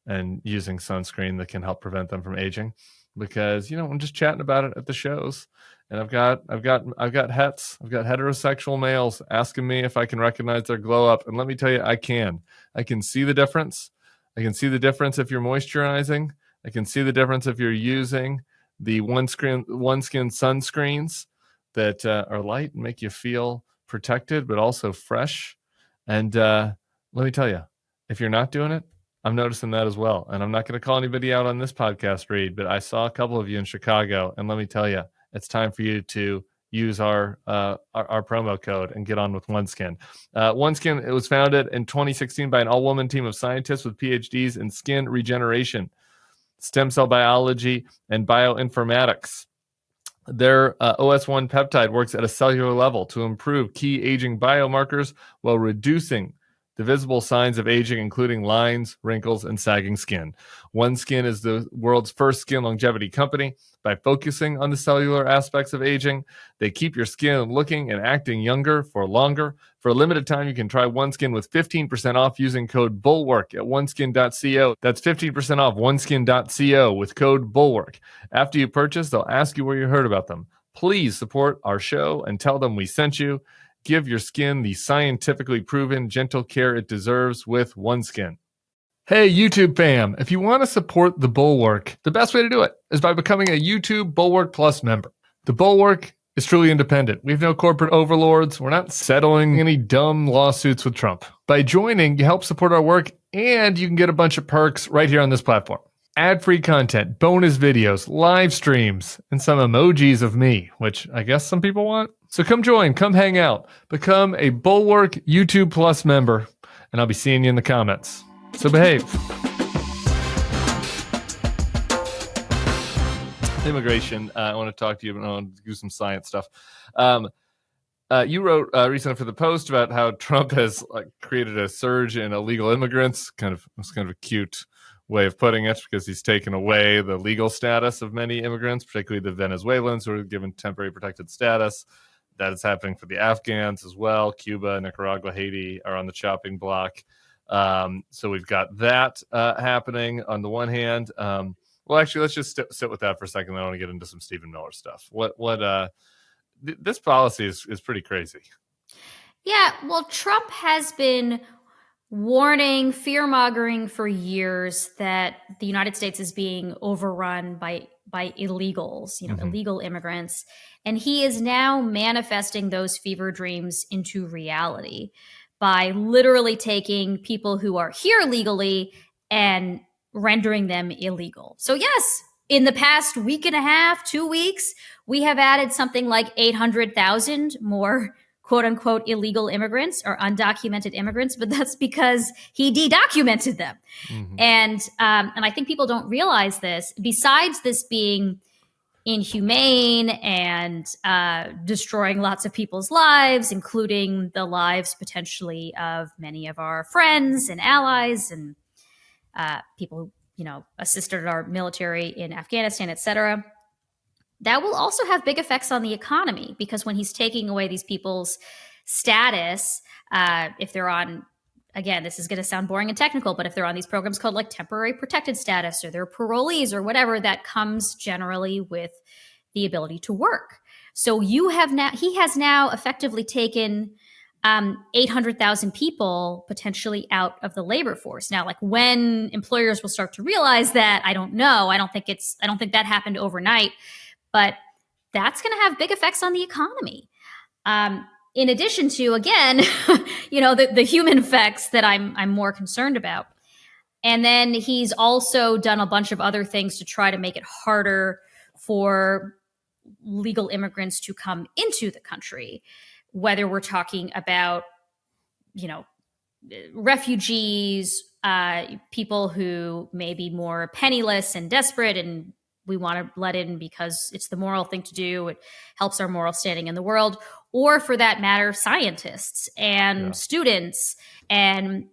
Speaker 1: and using sunscreen that can help prevent them from aging. Because, I'm just chatting about it at the shows. And I've got hets. I've got heterosexual males asking me if I can recognize their glow up. And let me tell you, I can. I can see the difference. I can see the difference if you're moisturizing. I can see the difference if you're using the OneSkin sunscreens that are light and make you feel protected, but also fresh. And let me tell you, if you're not doing it, I'm noticing that as well. And I'm not going to call anybody out on this podcast, Reed, but I saw a couple of you in Chicago. And let me tell you, it's time for you to use our promo code and get on with OneSkin. OneSkin, it was founded in 2016 by an all-woman team of scientists with PhDs in skin regeneration, stem cell biology, and bioinformatics. Their OS1 peptide works at a cellular level to improve key aging biomarkers while reducing the visible signs of aging, including lines, wrinkles, and sagging skin. OneSkin is the world's first skin longevity company. By focusing on the cellular aspects of aging, they keep your skin looking and acting younger for longer. For a limited time, you can try OneSkin with 15% off using code Bulwark at oneskin.co. That's 15% off oneskin.co with code Bulwark. After you purchase, they'll ask you where you heard about them. Please support our show and tell them we sent you. Give your skin the scientifically proven gentle care it deserves with OneSkin. Hey, YouTube fam, if you want to support the Bulwark, the best way to do it is by becoming a YouTube Bulwark Plus member. The Bulwark is truly independent. We have no corporate overlords. We're not settling any dumb lawsuits with Trump. By joining, you help support our work, and you can get a bunch of perks right here on this platform. Ad-free content, bonus videos, live streams, and some emojis of me, which I guess some people want. So come join, come hang out, become a Bulwark YouTube Plus member, and I'll be seeing you in the comments. So behave. Immigration, I want to talk to you, but I want to do some science stuff. You wrote recently for the Post about how Trump has created a surge in illegal immigrants. It's kind of a cute way of putting it, because he's taken away the legal status of many immigrants, particularly the Venezuelans who are given temporary protected status. That is happening for the Afghans as well. Cuba, Nicaragua, Haiti are on the chopping block. So we've got that happening on the one hand. Well, actually, let's just sit with that for a second. I want to get into some Stephen Miller stuff. This policy is pretty crazy.
Speaker 2: Yeah, well, Trump has been warning, fear-mongering for years that the United States is being overrun by illegals, illegal immigrants. And he is now manifesting those fever dreams into reality by literally taking people who are here legally and rendering them illegal. So yes, in the past week and a half, 2 weeks, we have added something like 800,000 more quote unquote illegal immigrants or undocumented immigrants, but that's because he de-documented them. And I think people don't realize this. Besides this being inhumane and destroying lots of people's lives, including the lives potentially of many of our friends and allies and people who, assisted our military in Afghanistan, et cetera, that will also have big effects on the economy, because when he's taking away these people's status, if they're on, again, this is going to sound boring and technical, but if they're on these programs called like temporary protected status or they're parolees or whatever, that comes generally with the ability to work. So he has now effectively taken 800,000 people potentially out of the labor force. Now, like when employers will start to realize that, I don't know. I don't think that happened overnight. But that's going to have big effects on the economy. In addition to, again, the human effects that I'm more concerned about. And then he's also done a bunch of other things to try to make it harder for legal immigrants to come into the country, whether we're talking about, refugees, people who may be more penniless and desperate and we want to let in because it's the moral thing to do. It helps our moral standing in the world. Or for that matter, scientists and students and,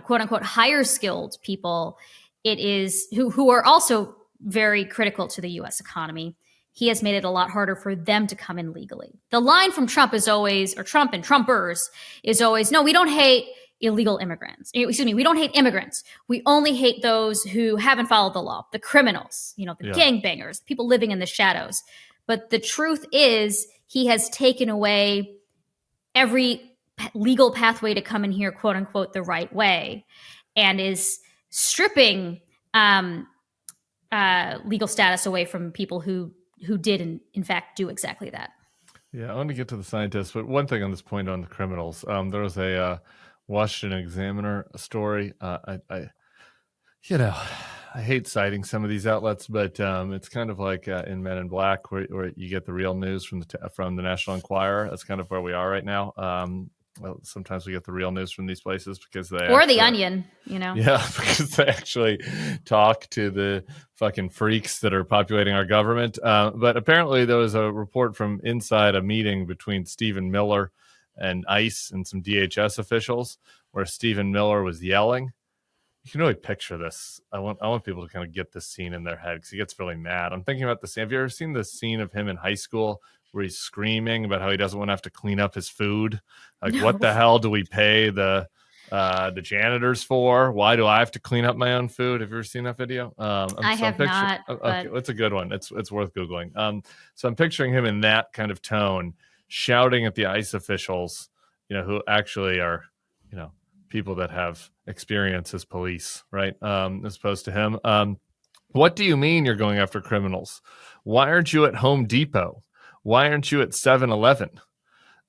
Speaker 2: quote unquote, higher skilled people. It is who are also very critical to the US economy. He has made it a lot harder for them to come in legally. The line from Trump is always, or Trump and Trumpers is always, no, we don't hate illegal immigrants. Excuse me, we don't hate immigrants. We only hate those who haven't followed the law, the criminals, the gangbangers, people living in the shadows. But the truth is, he has taken away every legal pathway to come in here, quote unquote, the right way, and is stripping legal status away from people who did in fact do exactly that.
Speaker 1: Yeah, I want to get to the scientists, but one thing on this point on the criminals, there was a Washington Examiner story. I hate citing some of these outlets, but it's kind of like in Men in Black, where you get the real news from the National Enquirer. That's kind of where we are right now. Well, sometimes we get the real news from these places because
Speaker 2: The Onion,
Speaker 1: Yeah, because they actually talk to the fucking freaks that are populating our government. But apparently there was a report from inside a meeting between Stephen Miller and ICE and some DHS officials where Stephen Miller was yelling. You can really picture this. I want people to kind of get this scene in their head because he gets really mad. I'm thinking about the scene. Have you ever seen the scene of him in high school where he's screaming about how he doesn't want to have to clean up his food? Like, no. What the hell do we pay the janitors for? Why do I have to clean up my own food? Have you ever seen that video?
Speaker 2: I have not.
Speaker 1: Okay, it's a good one. It's worth Googling. So I'm picturing him in that kind of tone, shouting at the ICE officials, who actually are, people that have experience as police, right? As opposed to him. What do you mean you're going after criminals? Why aren't you at Home Depot? Why aren't you at 7-Eleven?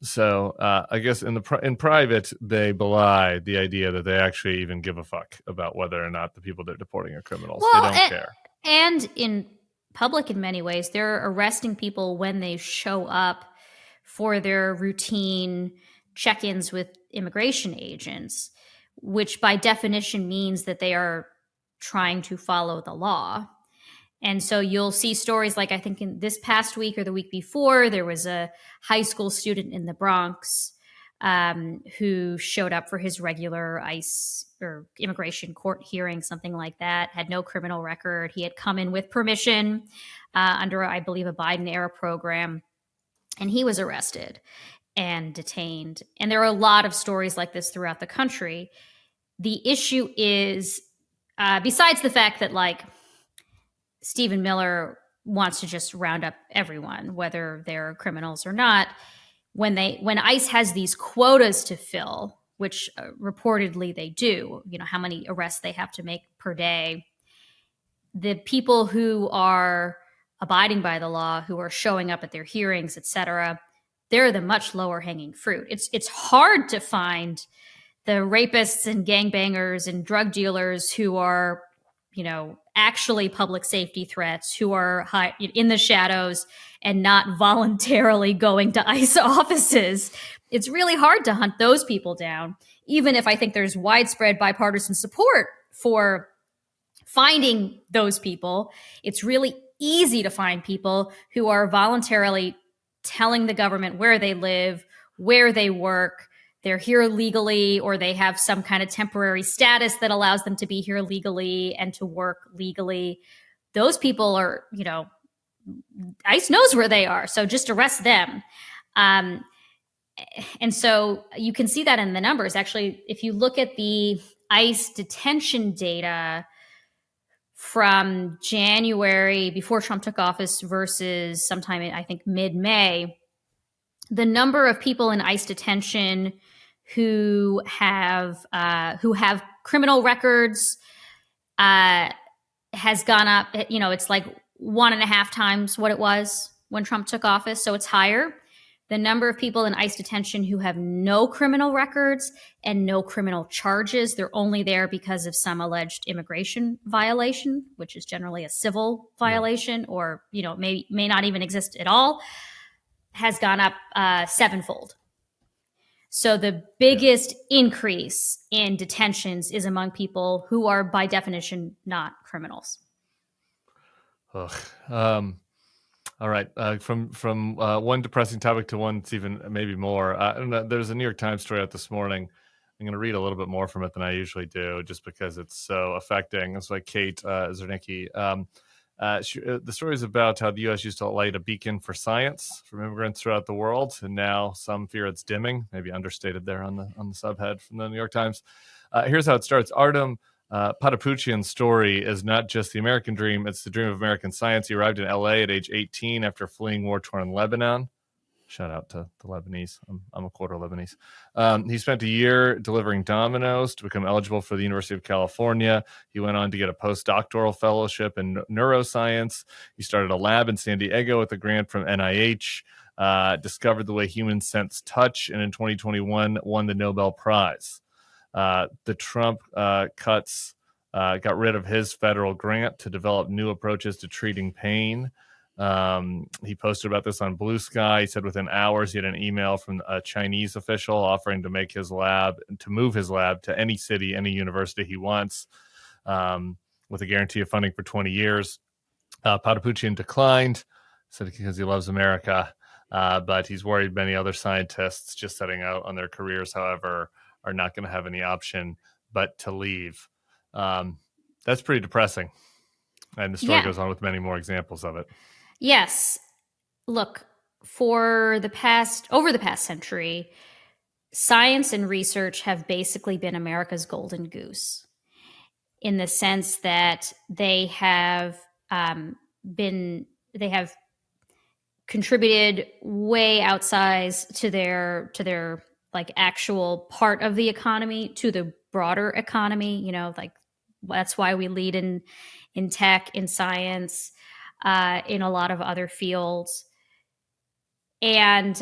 Speaker 1: So I guess in private, they belie the idea that they actually even give a fuck about whether or not the people they're deporting are criminals. Well, they don't care.
Speaker 2: And in public, in many ways, they're arresting people when they show up for their routine check-ins with immigration agents, which by definition means that they are trying to follow the law. And so you'll see stories like, I think in this past week or the week before, there was a high school student in the Bronx who showed up for his regular ICE or immigration court hearing, something like that, had no criminal record. He had come in with permission under, I believe, a Biden-era program, and he was arrested and detained. And there are a lot of stories like this throughout the country. The issue is, besides the fact that, like, Stephen Miller wants to just round up everyone, whether they're criminals or not, when ICE has these quotas to fill, which reportedly they do, how many arrests they have to make per day, the people who are abiding by the law, who are showing up at their hearings, et cetera, they're the much lower hanging fruit. It's hard to find the rapists and gangbangers and drug dealers who are, actually public safety threats, who are in the shadows and not voluntarily going to ICE offices. It's really hard to hunt those people down, even if I think there's widespread bipartisan support for finding those people. It's really easy to find people who are voluntarily telling the government where they live, where they work, they're here legally, or they have some kind of temporary status that allows them to be here legally and to work legally. Those people are, ICE knows where they are, so just arrest them. And so you can see that in the numbers. Actually, if you look at the ICE detention data from January, before Trump took office, versus sometime in, I think, mid-May, the number of people in ICE detention who have criminal records has gone up. It's like 1.5 times what it was when Trump took office, so it's higher. The number of people in ICE detention who have no criminal records and no criminal charges, they're only there because of some alleged immigration violation, which is generally a civil violation, or may not even exist at all, has gone up 7-fold. So the biggest increase in detentions is among people who are, by definition, not criminals.
Speaker 1: Ugh. All right. From one depressing topic to one that's even maybe more. There's a New York Times story out this morning. I'm going to read a little bit more from it than I usually do, just because it's so affecting. It's like Kate Zernicki. The story is about how the U.S. used to light a beacon for science from immigrants throughout the world, and now some fear it's dimming. Maybe understated there on the subhead from the New York Times. Here's how it starts. Artem Patapuchian's story is not just the American dream; it's the dream of American science. He arrived in L.A. at age 18 after fleeing war-torn Lebanon. Shout out to the Lebanese. I'm a quarter Lebanese. He spent a year delivering dominoes to become eligible for the University of California. He went on to get a postdoctoral fellowship in neuroscience. He started a lab in San Diego with a grant from NIH, discovered the way humans sense touch, and in 2021 won the Nobel Prize. The Trump cuts got rid of his federal grant to develop new approaches to treating pain. He posted about this on Blue Sky. He said within hours he had an email from a Chinese official offering to move his lab to any city, any university he wants, with a guarantee of funding for 20 years. Patapuchian declined, said because he loves America, but he's worried many other scientists just setting out on their careers, however, are not going to have any option but to leave. That's pretty depressing. And the story goes on with many more examples of it.
Speaker 2: Yes. Look, over the past century, science and research have basically been America's golden goose, in the sense that they have contributed way outsized to their like actual part of the economy, to the broader economy. Like that's why we lead in tech, in science, in a lot of other fields, and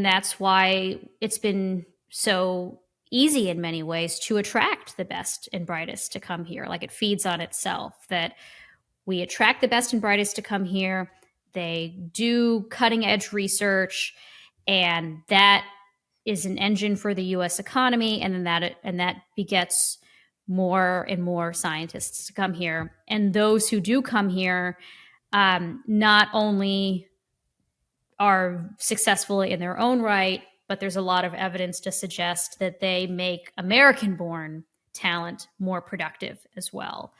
Speaker 2: that's why it's been so easy in many ways to attract the best and brightest to come here. Like it feeds on itself that we attract the best and brightest to come here. They do cutting edge research, and that is an engine for the U.S. economy, and then that begets more and more scientists to come here. And those who do come here not only are successful in their own right, but there's a lot of evidence to suggest that they make American-born talent more productive as well.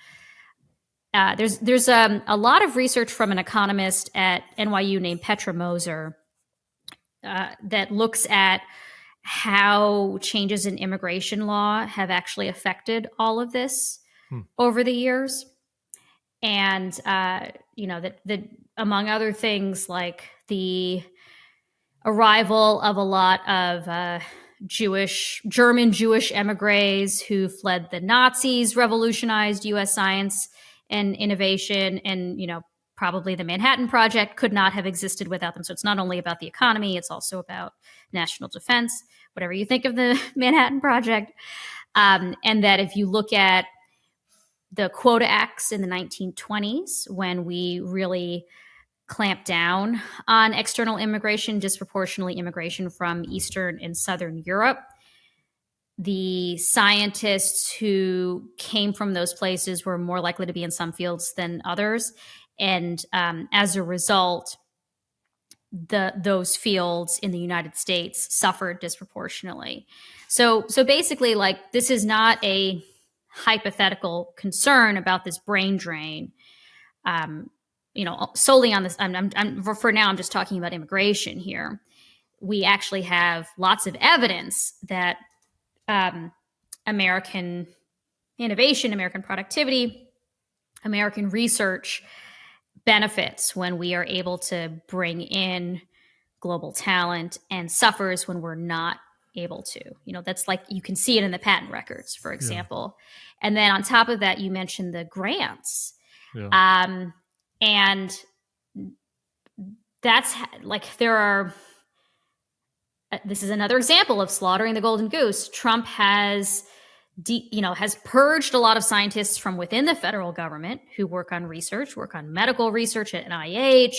Speaker 2: There's a lot of research from an economist at NYU named Petra Moser that looks at how changes in immigration law have actually affected all of this over the years. And, that among other things, like the arrival of a lot of German Jewish emigres who fled the Nazis revolutionized U.S. science and innovation, and probably the Manhattan Project could not have existed without them. So it's not only about the economy, it's also about national defense, whatever you think of the Manhattan Project. And that if you look at the Quota Acts in the 1920s, when we really clamped down on external immigration, disproportionately immigration from Eastern and Southern Europe, the scientists who came from those places were more likely to be in some fields than others. And as a result, those fields in the United States suffered disproportionately. So basically, like, this is not a hypothetical concern about this brain drain. Solely on this, for now, I'm just talking about immigration here. We actually have lots of evidence that American innovation, American productivity, American research benefits when we are able to bring in global talent, and suffers when we're not able to. That's like, you can see it in the patent records, for example. Yeah. And then on top of that, you mentioned the grants. Yeah. And that's like, this is another example of slaughtering the golden goose. Trump has purged a lot of scientists from within the federal government who work on medical research at NIH,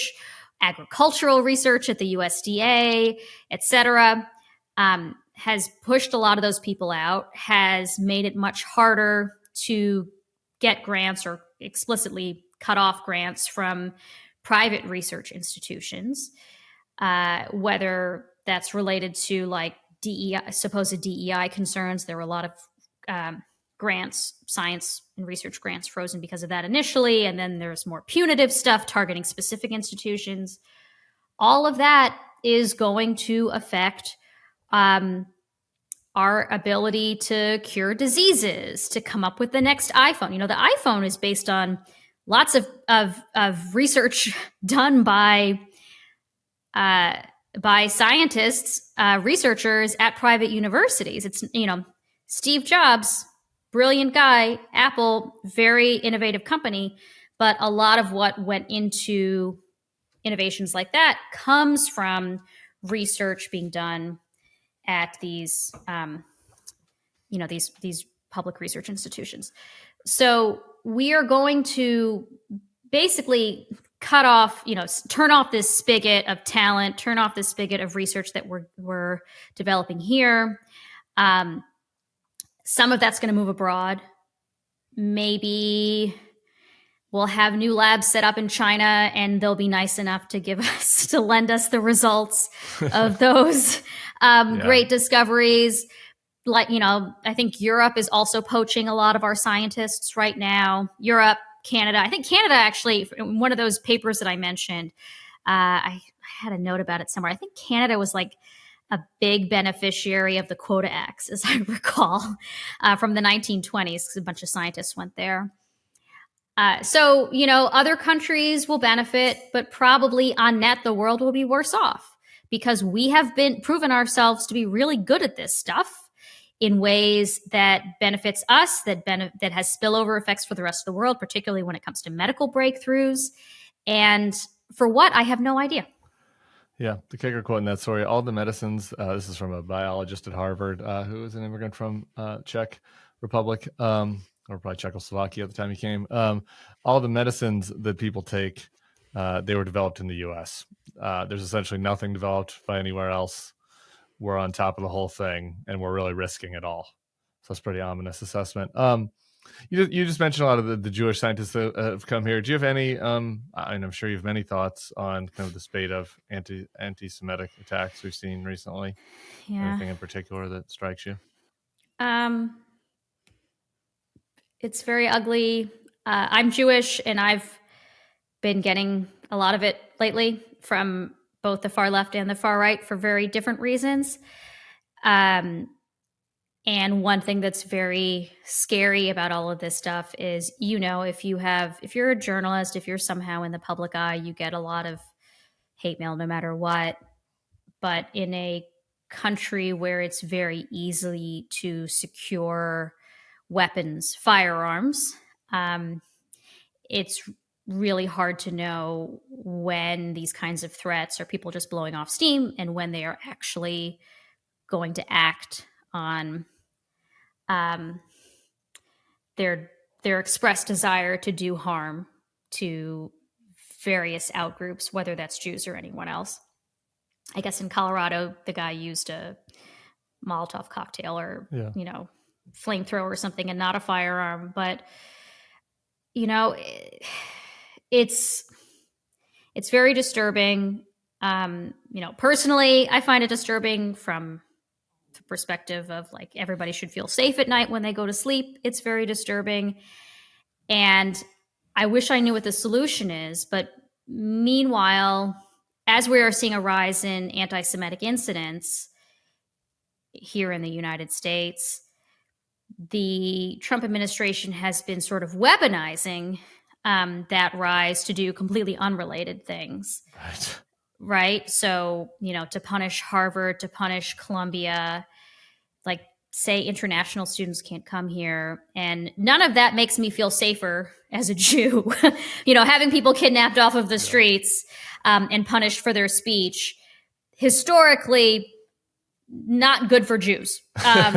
Speaker 2: agricultural research at the USDA, et cetera. Has pushed a lot of those people out, has made it much harder to get grants, or explicitly cut off grants from private research institutions, whether that's related to like supposed DEI concerns. There were a lot of grants, science and research grants, frozen because of that initially. And then there's more punitive stuff targeting specific institutions. All of that is going to affect our ability to cure diseases, to come up with the next iPhone. The iPhone is based on lots of research done by scientists, researchers at private universities. It's, Steve Jobs, brilliant guy, Apple, very innovative company, but a lot of what went into innovations like that comes from research being done at these, these public research institutions. So we are going to basically cut off, turn off this spigot of talent, turn off this spigot of research that we're developing here. Some of that's going to move abroad. Maybe we'll have new labs set up in China, and they'll be nice enough to lend us the results of those great discoveries. Like, I think Europe is also poaching a lot of our scientists right now. Europe, Canada. I think Canada, actually, in one of those papers that I mentioned, I had a note about it somewhere. I think Canada was like a big beneficiary of the Quota Acts, as I recall, from the 1920s, because a bunch of scientists went there. So, other countries will benefit, but probably on net, the world will be worse off, because we have proven ourselves to be really good at this stuff in ways that benefits us, that has spillover effects for the rest of the world, particularly when it comes to medical breakthroughs. And for what, I have no idea.
Speaker 1: Yeah, the kicker quote in that story: all the medicines, this is from a biologist at Harvard who is an immigrant from Czech Republic, or probably Czechoslovakia at the time he came. All the medicines that people take, they were developed in the U.S. There's essentially nothing developed by anywhere else. We're on top of the whole thing, and we're really risking it all. So that's a pretty ominous assessment. You just mentioned a lot of the Jewish scientists that have come here. Do you have any, and I'm sure you have many thoughts on kind of the spate of anti-Semitic attacks we've seen recently? Yeah. Anything in particular that strikes you?
Speaker 2: It's very ugly. I'm Jewish, and I've been getting a lot of it lately from both the far left and the far right for very different reasons. And one thing that's very scary about all of this stuff is, if you're a journalist, if you're somehow in the public eye, you get a lot of hate mail no matter what. But in a country where it's very easy to secure weapons, firearms. It's really hard to know when these kinds of threats are people just blowing off steam and when they are actually going to act on their expressed desire to do harm to various outgroups, whether that's Jews or anyone else. I guess in Colorado, the guy used a Molotov cocktail or, flamethrower or something and not a firearm. But, it's very disturbing. Personally, I find it disturbing from the perspective of like everybody should feel safe at night when they go to sleep. It's very disturbing. And I wish I knew what the solution is. But meanwhile, as we are seeing a rise in anti-Semitic incidents here in the United States, the Trump administration has been sort of weaponizing that rise to do completely unrelated things. Right. So, to punish Harvard, to punish Columbia, like say international students can't come here. And none of that makes me feel safer as a Jew. Having people kidnapped off of the streets and punished for their speech, historically, not good for Jews.
Speaker 1: We're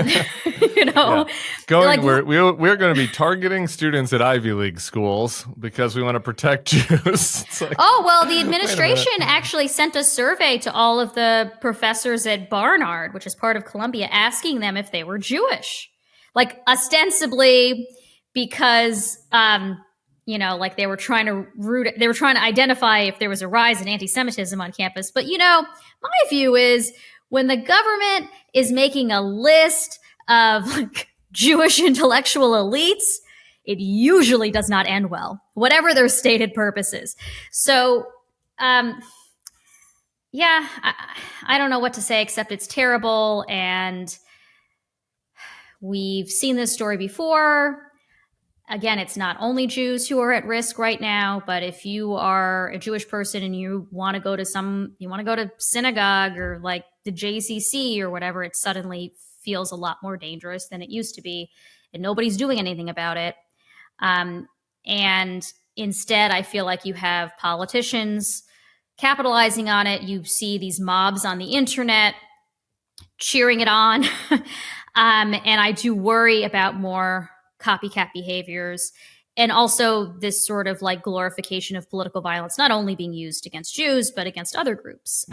Speaker 1: going to be targeting students at Ivy League schools because we want to protect Jews.
Speaker 2: The administration actually sent a survey to all of the professors at Barnard, which is part of Columbia, asking them if they were Jewish, like ostensibly because, they were trying to identify if there was a rise in anti-Semitism on campus. But, my view is, when the government is making a list of Jewish intellectual elites, it usually does not end well, whatever their stated purpose is. So, I don't know what to say except it's terrible. And we've seen this story before. Again, it's not only Jews who are at risk right now, but if you are a Jewish person and you want to go to synagogue or like the JCC or whatever, it suddenly feels a lot more dangerous than it used to be, and nobody's doing anything about it. And instead, I feel like you have politicians capitalizing on it. You see these mobs on the internet cheering it on. And I do worry about more copycat behaviors, and also this sort of like glorification of political violence, not only being used against Jews, but against other groups,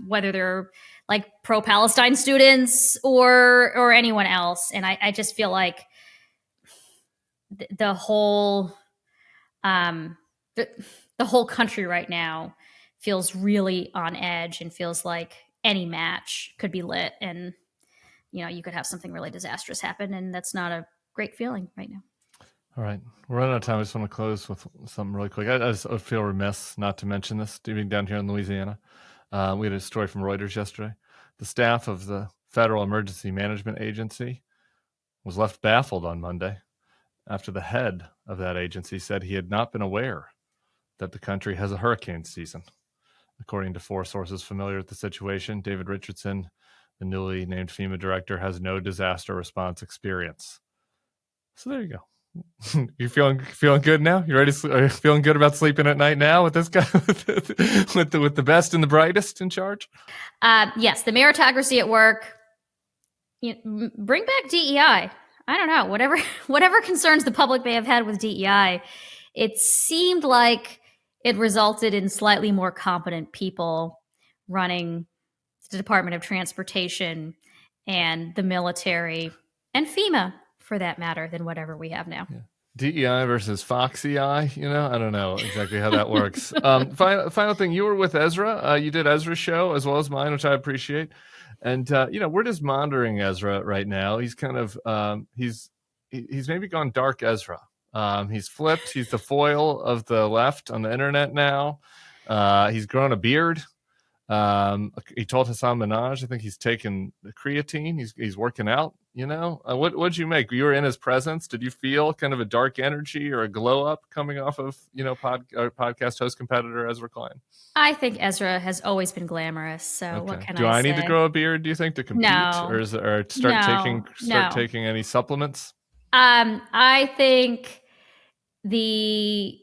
Speaker 2: whether they're like pro-Palestine students or anyone else. And I just feel like the whole country right now feels really on edge and feels like any match could be lit, and you could have something really disastrous happen, and that's not a great feeling right now.
Speaker 1: All right. We're running out of time. I just want to close with something really quick. I just feel remiss not to mention this. Being down here in Louisiana, we had a story from Reuters yesterday. The staff of the Federal Emergency Management Agency was left baffled on Monday after the head of that agency said he had not been aware that the country has a hurricane season. According to 4 sources familiar with the situation, David Richardson, the newly named FEMA director, has no disaster response experience. So there you go. You feeling good now? You ready? Are you feeling good about sleeping at night now with this guy, with the best and the brightest in charge?
Speaker 2: Yes, the meritocracy at work. Bring back DEI. I don't know, whatever concerns the public may have had with DEI. It seemed like it resulted in slightly more competent people running the Department of Transportation and the military and FEMA, for that matter, than whatever we have now.
Speaker 1: Yeah. DEI versus Foxy Eye, I don't know exactly how that works. Final thing, you were with Ezra. You did Ezra's show as well as mine, which I appreciate. And, we're just monitoring Ezra right now. He's kind of, he's maybe gone dark Ezra. He's flipped. He's the foil of the left on the internet now. He's grown a beard. He told Hassan Minhaj, I think he's taken the creatine. He's working out. What'd you make? You were in his presence. Did you feel kind of a dark energy or a glow up coming off of podcast host competitor Ezra Klein?
Speaker 2: I think Ezra has always been glamorous. So what can I say?
Speaker 1: Do I need to grow a beard, do you think, to compete?
Speaker 2: No.
Speaker 1: Or start taking any supplements?
Speaker 2: I think the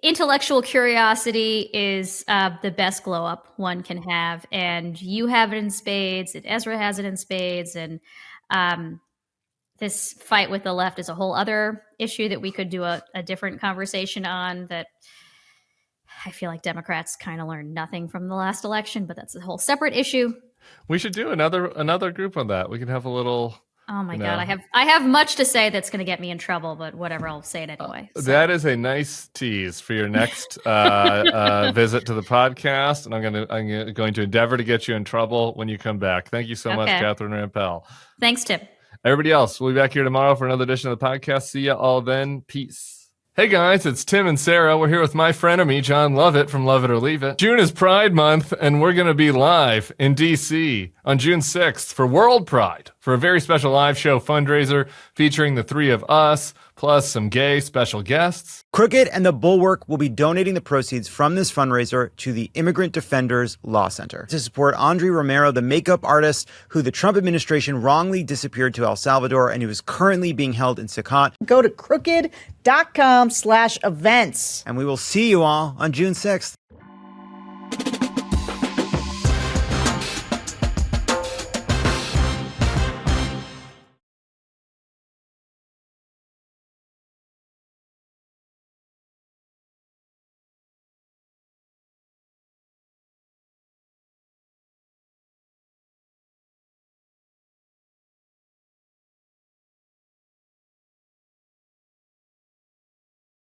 Speaker 2: intellectual curiosity is the best glow up one can have, and you have it in spades, and Ezra has it in spades, and this fight with the left is a whole other issue that we could do a different conversation on. That I feel like Democrats kind of learned nothing from the last election, but that's a whole separate issue.
Speaker 1: We should do another group on that. We can have a little.
Speaker 2: Oh my God, I have much to say that's going to get me in trouble, but whatever, I'll say it anyway. So.
Speaker 1: That is a nice tease for your next visit to the podcast, and I'm going to endeavor to get you in trouble when you come back. Thank you so much, Catherine Rampell.
Speaker 2: Thanks, Tim.
Speaker 1: Everybody else, we'll be back here tomorrow for another edition of the podcast. See you all then. Peace. Hey guys, it's Tim and Sarah. We're here with my frenemy, John Lovett from Love It or Leave It. June is Pride Month, and we're going to be live in D.C. on June 6th for World Pride for a very special live show fundraiser featuring the three of us, plus some gay special guests.
Speaker 4: Crooked and the Bulwark will be donating the proceeds from this fundraiser to the Immigrant Defenders Law Center to support Andre Romero, the makeup artist who the Trump administration wrongly disappeared to El Salvador and who is currently being held in Secot.
Speaker 5: Go to crooked.com/events.
Speaker 4: And we will see you all on June 6th.